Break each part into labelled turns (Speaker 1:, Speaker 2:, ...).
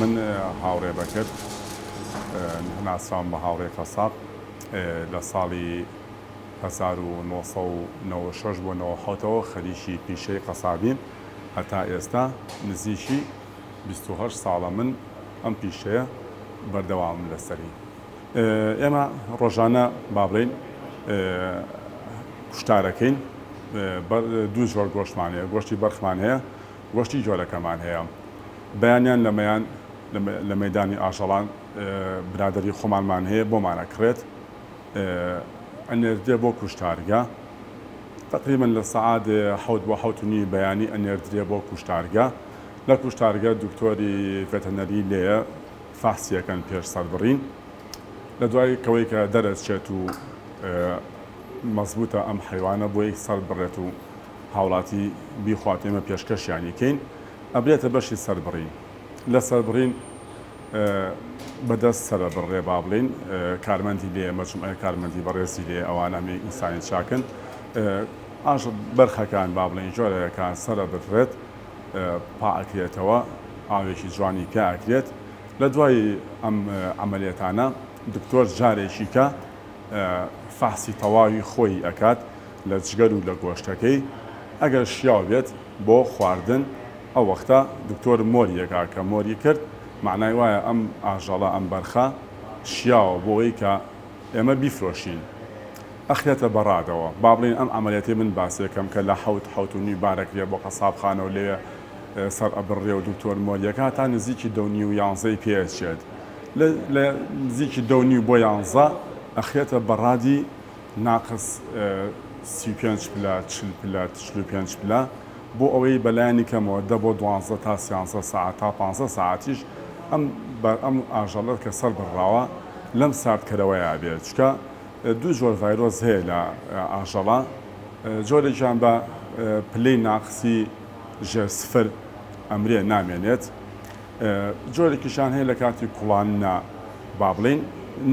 Speaker 1: من هاوڕێ بەکرد ناسراوم بە هاوڕێ قەساب لە ساڵی 1996 بۆ 1970ەوە خەریکی پیشەی قەسابیم هەتا ئێستا نزیکی 28 ساڵە من ئەم پیشەیە بەردەوام لەسەری. ئێمە ڕۆژانە با بڵێن کوشتارەکەین، دوو جۆر گۆشتمان هەیە، گۆشتی بەرخمان هەیە، گۆشتی جۆرەکەمان هەیە. بەیانیان لە مەیدانی ئاژەڵان برادەری خۆمانمان هەیە بۆمانە کڕێت، ئەنێردرێ بۆ کوشتارگا. تقریبا لە سەعات 7 بۆ 7:30 بەیانی ئەنێردرێ بۆ کوشتارگا. لە کوشتارگا دکتۆری ڤێتەنەری لێیە فحسیەکەن پێش سەربڕین. لە دوای کەوەی کە دەرەچێت و مەزبوطە ئەم حیوانە بۆ یەک سەر بڕێت و هاوڵاتی بیخوات ئێمە پێشکەشیانیکەین، ئەبرێتە بەشی سەربڕین. لە سەربڕین بەدەست سرە بڕێ با بڵین، کارمەندی لێ مەجموعەیە کارمەندی بەڕێزی لێ ئەوانە هەمووی ئینسانی چاکن، ئاژ بەرخەکان با بڵین جۆرەکان سرە بڕێت، پاکرێتەوە، ئاوێکی جوانی پێ ئاکرێت. لە دوای ئەم عملیەتانە دکتۆر جارێکی کە فحسی تەواوی خۆی ئەکات لە جگەر و لە گۆشتەکەی. ئەگەر شیاو بێت بۆ خواردن ئەو وەختە دکتۆر مۆریەکە کە مۆری کرد، معنای وایە ئەم ئاژەڵە ئەم بەرخە شیاوە بۆی کە ئێمە بیفرۆشین، ئەخرێتە بەڕادەوە. با بڵین ئەم عملیەتی من باسێکەم کە لە 7:30 بارەکرێ بۆ قەسابخانەوە لێ سەر ئەبڕێ و دکتۆر مۆریەکە تا نزیکی 2:30 و 11 پێچێت. لە نزیکی 2:30 بۆ 11 ئەخرێتە بەڕادی ناقص 35 پلە 40 پلە 45 پلە بۆ ئەوەی بەلایانی کەمەوە دە بۆ 12 تا 13 ساعت تا 15 ساعتیش ئەم ئاژەڵەت کە سەر بڕاوە لەم ساردکەرەوەیە بێت، چکە دوو جۆر ڤایرۆس هەیە لە ئاژەڵە. جۆرێکیان بە پلەی ناقسی ژ0 ئەمرێ نامێنێت، جۆرێکیشان هەیە لە کاتی کوڵانە با بڵین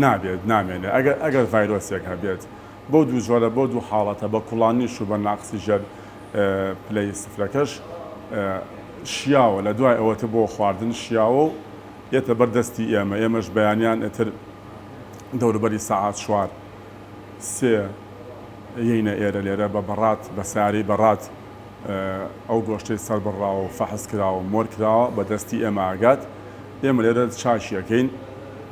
Speaker 1: نابێت نامێنێت. ئەگەر ڤایرۆسێک هەبێت بۆ دوو جۆرە بۆ دوو حاڵەتە، بە کوڵانیش و بە ناقسی ژەر پلەی سفرەکەش شیاوە، لە دوای ئەوەتە بۆ خواردن شیاوە و ئێتە بەردەستی ئێمە. ئێمەش بەیانیان ئێتر دەوروبەری سەعات 4 3 یینە ئێرە لێرە بە بەڕات بە ساری بەڕات ئەو گۆشتەی سەر بڕاوە و فەحس کراوە و مۆر کراوە بەدەستی ئێمە ئاگات. ئێمە لێرە چاشیەکەین،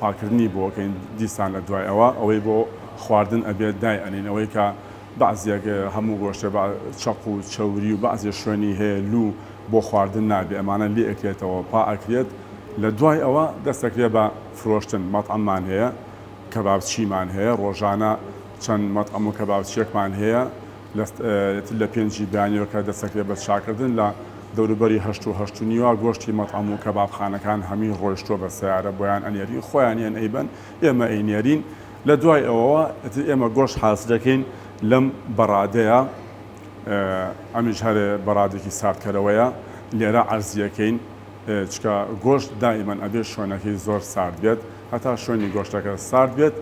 Speaker 1: پاکردنی بۆکەین دیسان لە دوای ئەوەی بۆ خواردن ئەبێت دای ئەنین، ئەوەی کە بەعزیەک هەموو گۆشتە چەق و چەوری و بەعزیە شوێنی هەیە لوو بۆ خواردن نابێ، ئەمانە لێ ئەکرێتەوە پا ئەکرێت. لە دوای ئەوە دەستەکرێت بە فرۆشتن. مەطعەممان هەیە، کەبابچیمان هەیە، ڕۆژانە چەند مەطعەم و کەبابچیەکمان هەیە لە پێنجی بیانیەوە کە دەستەکرێت بە چاکردن. لە دەوروبەری 8:30 گۆشتی مەطعەم و کەبابخانەکان هەمی ڕۆیشتووە بە سیارە بۆیان ئەنێری، خۆیانیان ئەیبەن، ئێمە ئەینێرین. لە دوای ئەوەوە ئێمە گۆشت حاز دەکەین لەم بەڕادەیە، ئەمیش هەرێ بەڕادێکی ساردکەرەوەیە لێرە عەرزیەکەین، چکە گۆشت دائیمەن ئەبێ شوێنەکەی زۆر سارد بێت، هەتا شوێنی گۆشتەکە سارد بێت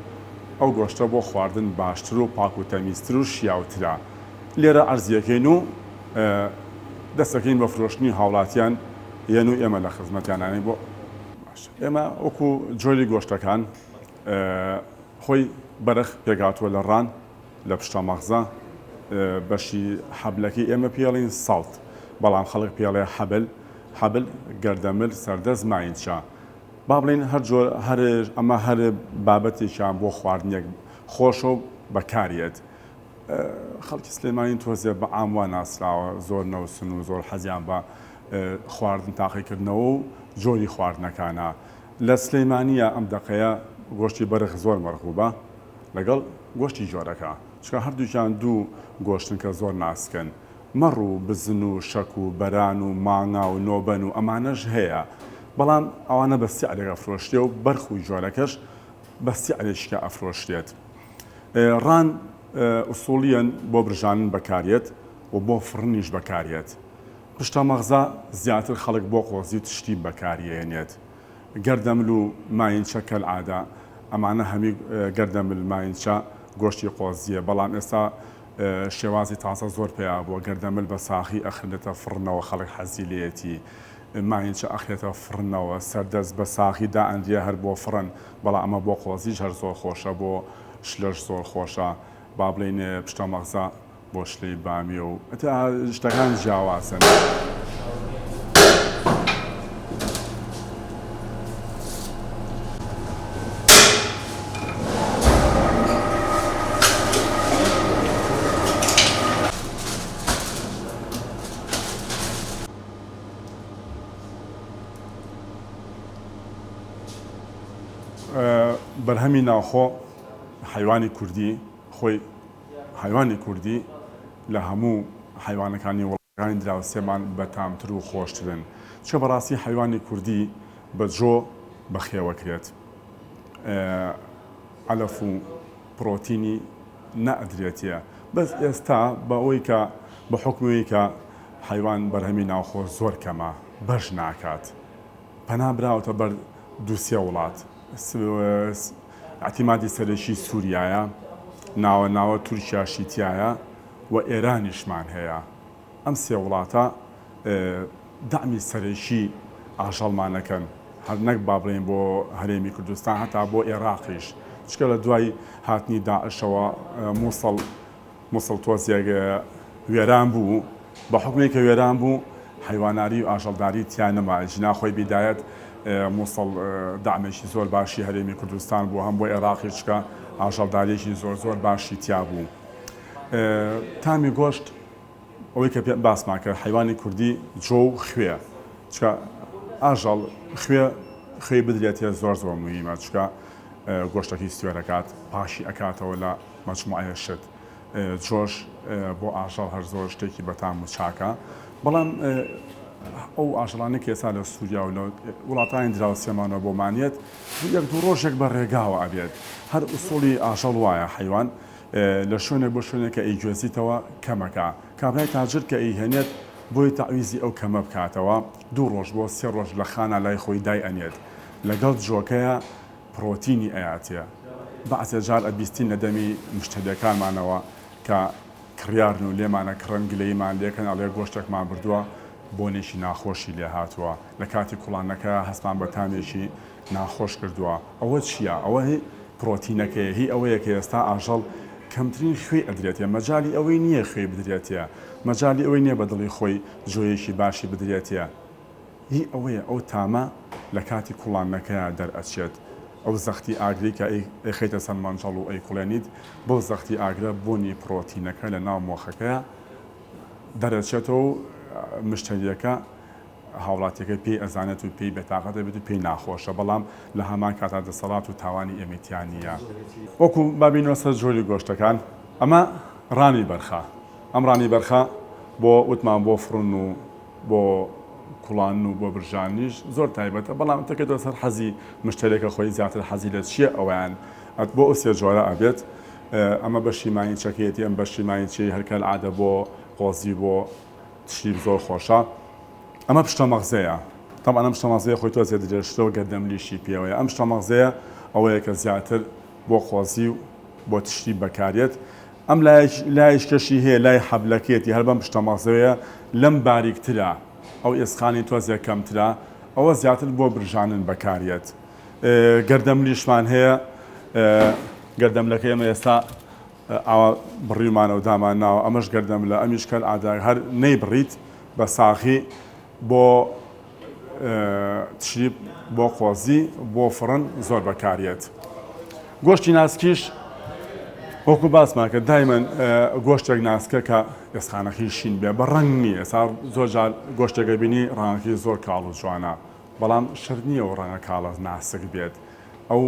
Speaker 1: ئەو گۆشتە بۆ خواردن باشتر و پاک و تەمیزتر و شیاوترا. لێرە عەرزیەکەین و دەستەکەین بە فرۆشتنی هاوڵاتیان یەن و ئێمە لە خزمەتیانانەی بۆ باش. ئێمە وەکو جۆری گۆشتەکان خۆی بەرخ پێگاتووە لە ڕان لە پشتە مەغزە، بەشی حەبلەکەی ئێمە پێڵین ساڵت، بەڵام خەڵک پێڵێ حەبل گەردەمل سەردەست ماینچە. با بڵین ئەمە هەر بابەتێکیان بۆ خواردنێک خۆشە و بەکارێت. خەڵکی سلێمانی تۆزێ بە ئاموا ناسراوە، زۆر نەوسن و زۆر حەزیان بە خواردن تاقیکردنەوە و جۆری خواردنەکانە. لە سلێمانیە ئەم دەقەیە گۆشتی بەرخ زۆر مەرغوبە لەگەڵ گۆشتی جۆرەکە، چکە هەردووکیان دوو گۆشتن کە زۆر ناسکن، مەڕ و بزن و شەک و بەران و ماڭا و نۆبەن و ئەمانەش هەیە، بەڵام ئەوانە بە سیعرێک ئەفرۆشتێ و بەرخ و جۆرەکەش بە سیعرێکیکە ئەفرۆشتێت. ڕان ئوسوڵیەن بۆ برژانن بەکارێت و بۆ فڕنیش بەکارێت. پشتە مەغزە زیاتر خەڵک بۆ قۆزی تشتی بەکارهێنێت. گەردەمل و ماینچە کەلعادە ئەمانە هەمی گەردەمل ماینچە گۆشتی قۆزیە، بەڵام ئێستا شێوازی تازە زۆر پێیا بۆ گەردەمل بە ساخی ئەخرێتە فڕنەوە خەڵک حەزی لێتی. ماینچە ئەخێتە فڕنەوە سەردەست بە ساخیدا ئەندە هەر بۆ فڕن بەڵام ئەمە بۆ قۆزیش هەر زۆر خۆشە بۆ شلەش زۆر خۆشە با بڵێنێ پشتە مەغزە بۆ شلەی بامی و شتەکان جیاوازن. بەرهەمی ناوخۆ حیوانی کوردی خۆی حیوانی کوردی لە هەموو حیوانەکانی وڵاتەکانی دراوسێمان بەتامتر و خۆشترن چکە بەڕاستی حیوانی کوردی بە جۆ بەخێوەکرێت ئەلەف و پرۆتینی نەئەدرێتە بەس ئێستا بە ئەوەی کە بە حکمەوەی کە حیوان بەرهەمی ناوخۆ زۆر کەمە بەش ناکات پەنا براوەتە بەر دووسێ وڵات اعتیمادی سەرەکی سووریایە ناوە تورکیاشی تایە و ئێرانیشمان هەیە ئەم سێ وڵاتە دامی سەرەکی ئاژەڵمانەکەن هەر نەک با بڵێن بۆ هەرێمی کوردستان هەتا بۆ عێراقیش چکە لە دوای هاتنی داعشەوە مووسڵ تۆزێک وێران بوو بە حکمێک کە وێران بوو حیواناری و ئاژەڵداری تیان نەما ژنا خۆی بیدایەت مووسڵ دامێکی زۆر باشی هەرێمی کوردستان بوو هەم بۆ عێراقی چکە ئاژەڵدارێکی زۆر باشی تیا بوو. تامی گۆشت ئەوەی کە باسمان کرد حیوانی کوردی جۆ و خوێ چکە ئاژەڵ خوێ بدرێتە زۆر مهمە چکە گۆشتێکی سوێرەکات پاشی ئەکاتەوە لە مەجموعەیە شت جۆش بۆ ئاژەڵ هەر زۆر شتێکی بەتام و چاکە بەڵام ئەو ئاژەڵانە کە ئێستا لە سووریا و لە وڵاتانی دراوسێمانەوە بۆمانێت یەک دوو ڕۆژێک بە ڕێگاوە ئەبێت هەر ئوسوڵی ئاژەڵ وایە حیوان لە شوێنێک بۆ شوێنێکە ئەیگوێزیتەوە کەمەکە کابرای تاجر کە ئەیهێنێت بۆی تەعویزی ئەو کەمە بکاتەوە دوو ڕۆژ بۆ سێ ڕۆژ لە خانە لای خۆی دای ئەنێت لەگەڵ جۆکەیە پرۆتینی ئەیاتێ بەعسێ جار ئەبیستین لە دەمی مشتریەکانمانەوە کە کڕیارن و لێمانە کڕن گلەیمان لێکەن ئەڵێ گۆشتێکمان بردووە بۆنێکی ناخۆشی لێ هاتووە لە کاتی کوڵانەکە هەستمان بە تامێکی ناخۆش کردووە ئەوە چییە؟ ئەوە هی پرۆتینەکەی هی ئەوەیە کە ئێستا ئاژەڵ کەمترین خوێ ئەدرێتێ مەجای ئەوەی نییە خوێ بدرێتە مەجای ئەوەی نییە بە دڵی خۆی جۆیەکی باشی بدرێتە هی ئەوەیە ئەو تامە لە کاتی کوڵانەکەیە دەرئەچێت ئەو زەختی ئاگری کە ئەیخەیتە سەر مەنجەڵ و ئەیکوڵێنیت بۆ زەختی ئاگرە بۆنی پرۆتینەکە لە ناو مۆخەکەیە دەرەچێتەوە و مشتریەکە هاوڵاتیەکە پێی ئەزانێت و پێی بێتاقەتە بێت و پێی ناخۆشە بەڵام لە هەمان کاتا دەسەڵات و تاوانی ئەمەتیانە وەکو بابینەوە سەر جۆری گۆشتەکان ئەمە ڕانی بەرخە ئەم ڕانی بەرخە بۆ وتمان بۆ فڕن و بۆ کوڵان و بۆ برژانیش زۆر تایبەتە بەڵام تەکەێتەوە سەر حەزی مشتریەکە خۆی زیاتر حەزی لە چییە ئەویان بۆ ئەو سێ جۆرە ئەبێت ئەمە بەشی مانی چەکێتی ئەم بەشی مانی چی هەرکە عادە بۆ قۆزی بۆ تشریب زۆر خۆشە ئەمە پشتە مەغزەیە طبعا ئەم پشتە مەغزەیە خۆی تۆ زیاد درێژتەوە گەردەملیشی پێوەیە ئەم پشتە مەغزەیە ئەوەیە کە زیاتر بۆ قۆزی و بۆ تشریب بەکارێت ئەم لایشکەشی هەیە لای حەبلەکێتی هەر بەم پشتە مەغزەیە لەم باریکترە ئەو ئێسخانی تۆزێک کەمترە ئەوە زیاتر بۆ برژانن بەکارێت گەردەملیشمان هەیە گەردەملەکە ئێمە ئێستا ئاوا بڕیمانە و دامان ناوە ئەمەش گەردەم لە ئەمیش کەل ئادا هەر نەیبڕیت بە ساخی بۆ تشریب بۆ قۆزی بۆ فڕن زۆر بەکارێت گۆشتی ناسکیش وەکو باسمان کە دایمەن گۆشتێک ناسکە کە ئێسخانەکەی شین بێ بە ڕەنگ نییە ئێستا زۆر جار گۆشتێکە بینی ڕەنگەکەی زۆر کاڵ و جوانە بەڵام شەرت نییە و ڕەنگە کاڵە ناسک بێت ئەو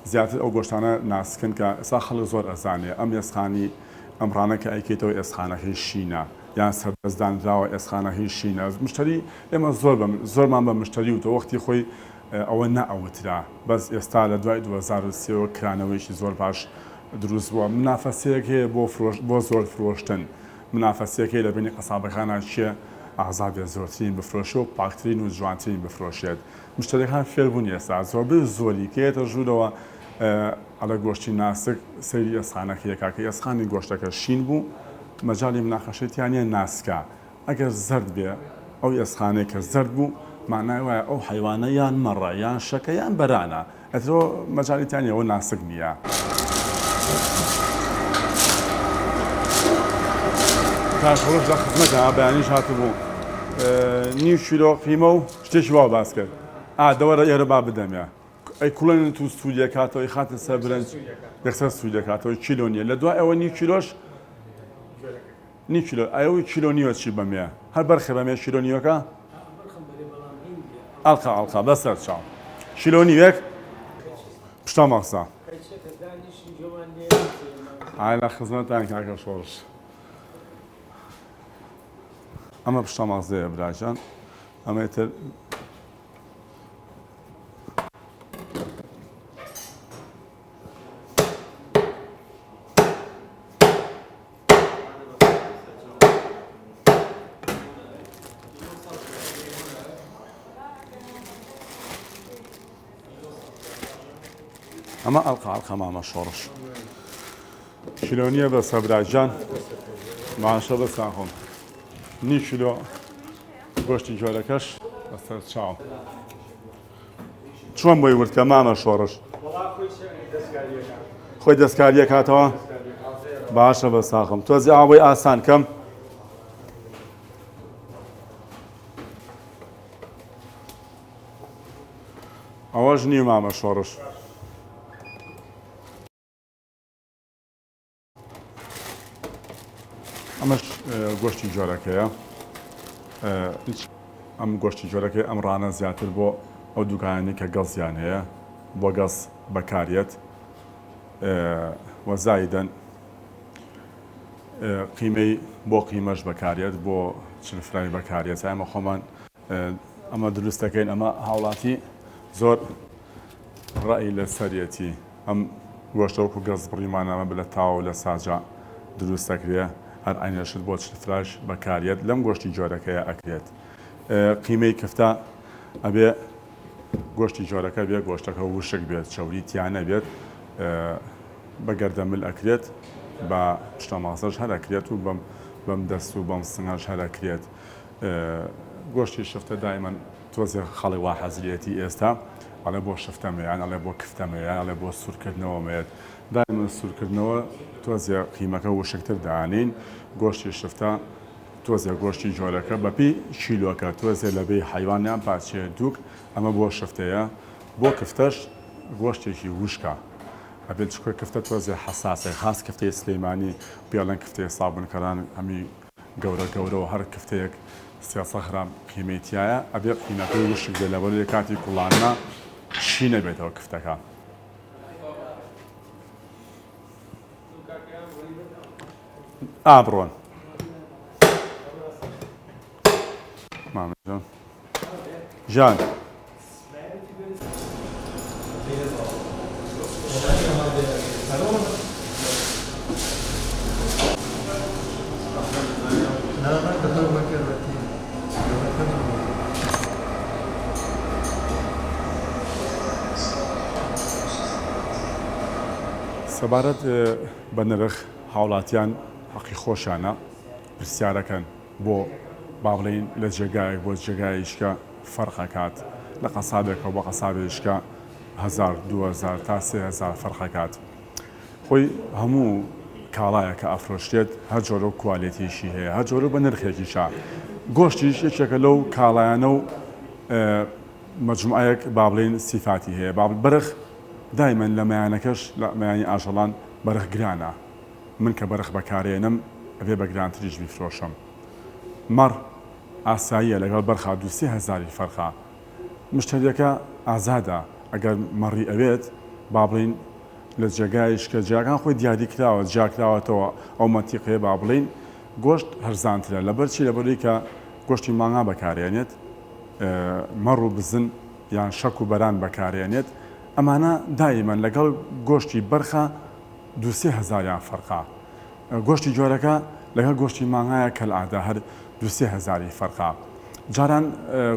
Speaker 1: زیاتر ئەو گۆشتانە ناسکن کە ئێستا خەڵک زۆر ئەزانێ ئەم ئێسخانی ئەمڕانە کە ئەیکێتەوە ئێسخانەکەی شینە یان سەردەستدانراوە ئێسخانەکەی شینە مشتری ئێمە زۆرمان بە مشتری و تۆ وەختی خۆی ئەوە نەئەوترا بەس ئێستا لە دوای 2023 کرانەوەیکی زۆر باش دروست بووە منافەسەیەک هەیە بۆ زۆر فرۆشتن منافەسەیەکی لە بینی قەسابەکانە چیە ئازادێ زۆرترین بفرۆشێ و پاکترین و جوانترین بفرۆشێت مشتریەکان فێربوون ئێستا زۆربەی زۆری کێتە ژوورەوە ئەلە گۆشتی ناسک سەیری ئەسخانەکەیەکە کە ئەسخانی گۆشتەکە شین بوو مەجای مناقەشەتیانە ناسکە ئەگەر زرد بێ ئەو ئەسخانەیە کە زرد بوو معنای وایە ئەو حیوانە یان مەڕە یان شەکە یان بەرانە ئەترۆ مەجاالیتیان ئەوە ناسک نییە. کارخۆش لە خزمەتە بەیانیش هاتبوو نیو کیلۆ قیمە و شتێکی وا باس کرد دەوەرە ئێرە با بدەمێ ئەی کوڵێن تو سوودی دەکاتەوەی خاتە سەر برنج یەکسەر سوودی دەکاتەوە کیلۆ نییە لە دوای ئەوە نیو کیلۆش نی کیلۆ ئەوەی کیلۆ نیوە چی بەمێ هەر بەرخێ بەمێ کیلۆ نیوەکە ئەڵقا بەسەر چاو کیلۆ نیوەک پشتا مەقسە لە خزمەتان کاکە شۆڕش ئەمە پشتا مەقزەیە براجان ئەمە تر ئەمە ئەڵقا مامە شۆڕش کیلۆ نییە بە سەبراجان ماشە بە ساخۆم نی کیلۆ گۆشتی جۆرەکەش بەسەر چاو چۆن بۆی وردکە مامە شۆڕش خۆی دەستکاریە کاتەوە باشە بە ساخم تۆزی ئاوەی ئاسان کەم ئەوەش نی مامە شۆڕش ئەمەش گۆشتی جۆرەکەیە ئەم گۆشتی جۆرەکەی ئەمڕانە زیاتر بۆ ئەو دوکانانی کە گەزیان هەیە بۆ گەز بەکارێت وەزایدەن قیمەی بۆ قیمەش بەکارێت بۆ چلفرای بەکارێت ئەمە خۆمان ئەمە دروست دەکەین ئەمە هاوڵاتی زۆر ڕای لە سەرەتی ئەم گۆشتەوەکو گەز بڕیمانەمە بە لە تاو لە ساجا دروست دەکرێت هەر ئاینەشت بۆ چلفراش بەکارێت لەم گۆشتی جۆرەکەیە ئەکرێت قیمەی کفتە ئەبێ گۆشتی جۆرەکە بێ گۆشتەکە وشک بێت چاوری تیانە بێت بە گەردەمل ئەکرێت بە پشتە ماسەش هەر ئەکرێت و بەم دەست و بەم سنگەش هەر ئەکرێت گۆشتی شفتە دایمەن تۆزێ خەڵی وا حەزریەتی ئێستا ئەڵێ بۆ شفتەمەیان ئەڵێ بۆ کفتەمەیان ئەڵێ بۆ سوورکردنەوەمەیەت دایمەن سوورکردنەوە تۆزێ قیمەکە وشکتر دانین گۆشتی شفتە تۆزێ گۆشتی جۆرەکە بەپی کیلۆکە تۆزێ لەبێ حیوانیان پارچەیە دووک ئەمە بۆ شفتەیە بۆ کفتەش گۆشتێکی وشکە ئەبێت چکۆ کفتە تۆزێ حەساسە خاص کفتەی سلەیمانی پێڵەن کفتەی سابونکەران هەمی گەورە هەر کفتەیەک 300 غرام قیمەتیایە ئەبێ قیمەکەی وشک دێ لەبەر کاتی کوڵانە چی نەبێتەوە کفتەکە ئابڕۆن مامەجان ژان سەبارەت بە نرخ هاوڵاتیان حەقی خۆشانە پرسیارەکەن بۆ با بڵێین لە جێگایەک بۆ جێگایشکە فەرقەکات لە قەسابێکەوە بە قەسابێشکە 1000 2000 تا 3000 فەرقەکات خۆی هەموو کاڵایە کە ئەفرۆشتێت هەر جۆرە و کوالێتیشی هەیە هەر جۆرە بە نرخێکیشە گۆشتیش یەکێکە لەو کاڵایانە و مەجموعەیەک با بڵێین سیفاتی هەیە بەرخ دایمەن لە مەیانەکەش لە مەیانی ئاژەڵان بەرخ گرانە من کە بەرخ بەکارێنم ئەبێ بە گرانتریش بیفرۆشم مەڕ ئاساییە لەگەڵ بەرخا 230,000 فەرقا مشتریەکە ئازادە ئەگەر مەڕی ئەوێت با بڵین لە جێگایش کە جیاکان خۆی دیاری کراوە جاکراوەتەوە ئەو مەتیقەیە با بڵین گۆشت هەرزانترە لەبەرچی لەبەری کە گۆشتی ماڭا بەکارێنێت مەڕ و بزن یان شەک و بەران بەکارێنێت ئەمانە دایمەن لەگەڵ گۆشتی بەرخە 230,000 فەرقا گۆشتی جۆرەکە لەگەڵ گۆشتی ماڭایە کە ئادا هەر 230,000 فەرقا جاران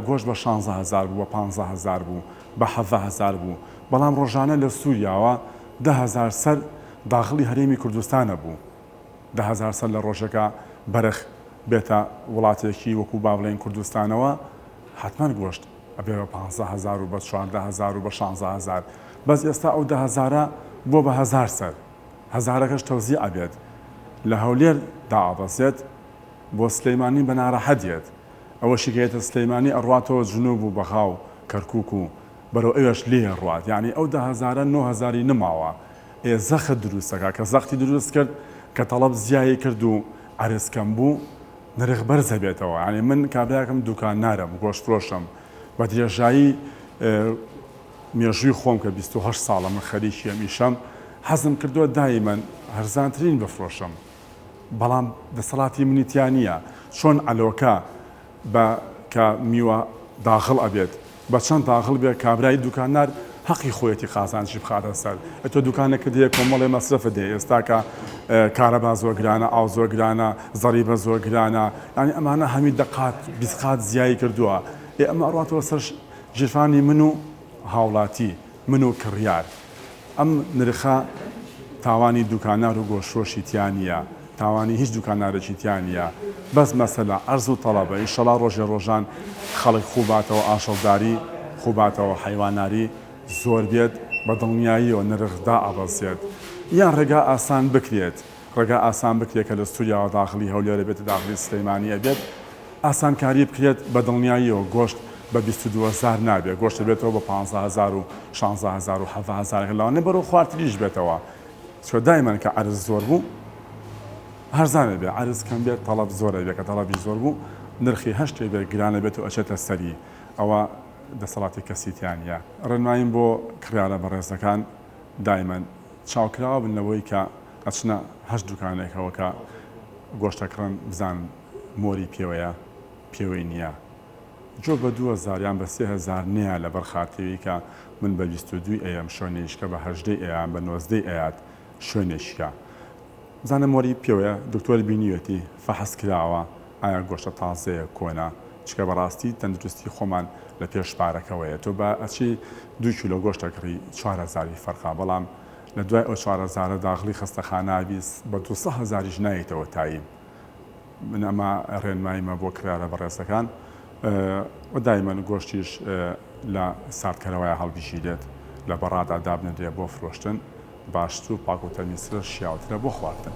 Speaker 1: گۆشت بە 16,000 بوو بە 15,000 بوو بە 17,000 بوو بەڵام ڕۆژانە لە سووریاوە 10,000 سەر داخلی هەرێمی کوردستانە بوو 10,000 سەر لە ڕۆژەکە بەرخ بێتە وڵاتێکی وەکو با بڵێن کوردستانەوە حتمما گۆشت ئەبێ بە 15,000 و بە 14,000 و بە 16,000 بەس ئێستا ئەو 10,000 بۆ بە 1000 سەر هەزارەکەش تەوزیع ئەبێت لە هەولێر داعەبەسێت بۆ سلەیمانی بە ناڕەحەتێت ئەوە شکایەتە سلەیمانی ئەڕواتەوە جنوب و بەخاو کەرکووک و بەرەو ئەوێش لێ ڕوات یعنی ئەو 10,000 9,000 نماوە زەخت دروستەکە کە زەختی دروست کرد کە تەڵەب زیایی کرد و عرزکەم بوو نرخ بەرزە بێتەوە ینی من کابراکەم دوکان نارم گۆشتفرۆشم بە درێژایی مێژووی خۆم کە 28 ساڵە من خەریکی ئەمیشەم حەزم کردووە دایمەن هەرزانترین بفرۆشم بەڵام دەسەڵاتی منیتیان نییە چۆن ئەلۆکە بە کە میوە داخڵ ئەبێت بە چەند داخڵ بێت کابرای دوکانار حەقی خۆیەتی قازانجی بخاتە سەر تۆ دوکانێکە دەیە کۆمەڵێ مەسرفە دێ ئێستا کە کارەبا زۆر گرانە ئاو زۆر گرانە زەریبە زۆر گرانە ینی ئەمانە هەمی دەقات بیسقات زیایی کردووە ئەمە ئەڕاتەوە سەر ژیرفانی من و هاوڵاتی من و کڕیار ئەم نرخە تاوانی دوکانار و گۆشتفرۆشی تیان نیە تاوانی هیچ دوکانارێکی تیان نیە بەس مەسەلە عەرز و تەڵەبە ئینشەڵا ڕۆژێ ڕۆژان خەڵک خوباتەوە ئاشەڵداری خوباتەوە حیواناری زۆر بێت بە دڵنیاییەوە نرخدا ئەبەسێت یان ڕێگا ئاسان بکرێت ڕێگا ئاسان بکرێت کە لە ستوریاوە داخلی هەولێرە بێت داخلی سلەیمانیە بێت ئاسانکاری بکرێت بە دڵنیاییەوە گۆشت بە 22,000 نابێت گۆشت بێتەوە بە 15,000 و 16,000 و 17,000 لەوانێ بەرەو خواردتریش بێتەوە چۆ دایمەن کە عەرز زۆر بوو هەرزانە بێت عەرز کەم بێت تەڵەب زۆرە بێت کە تەڵەبی زۆر بوو نرخی هەشتێ بێت گرانە بێت و ئەچێتە سەری ئەوە دەسەڵاتی کەسیتیانە ڕێنماییم بۆ کڕیارە بەڕێزەکان دایمەن چاوکراوە بنەوەی کە ئەچنە هەشت دوکانێکەوە کە گۆشتەکڕن بزان مۆری پێوەیە پێوەی نییە جۆ بە 2,000 یان بە 3,000 نییە لە بەرخاتەوەی کە من بە 22 ئەم شوێنێشکە بە 18 ئەیان بە 19 ئەیات شوێنێشکە بزانە مۆری پێوەیە دکتۆر بینیوێتی فەحەس کراوە ئایا گۆشتە تازەیە کۆنا چکە بەڕاستی تەندروستی خۆمان لە پێش پارەکەوەیە تۆ بە ئەچی 2 کیلۆ گۆشتەکڕی 4,000 فەرقا بەڵام لە دوای ئەو 4,000 داخلی خستەخانابیست بە 200,000 نایێتەوە تایی من ئەمە ڕێنماییمە بۆ کڕیارە بەڕێزەکان و دایمەن گۆشتیش لە ساردکەرەوەی هەڵبیشیدێت لە بەڕادا دابنێت بۆ فرۆشتن باشتر و پاک و تەمیزترە شیاوترە بۆ خواردن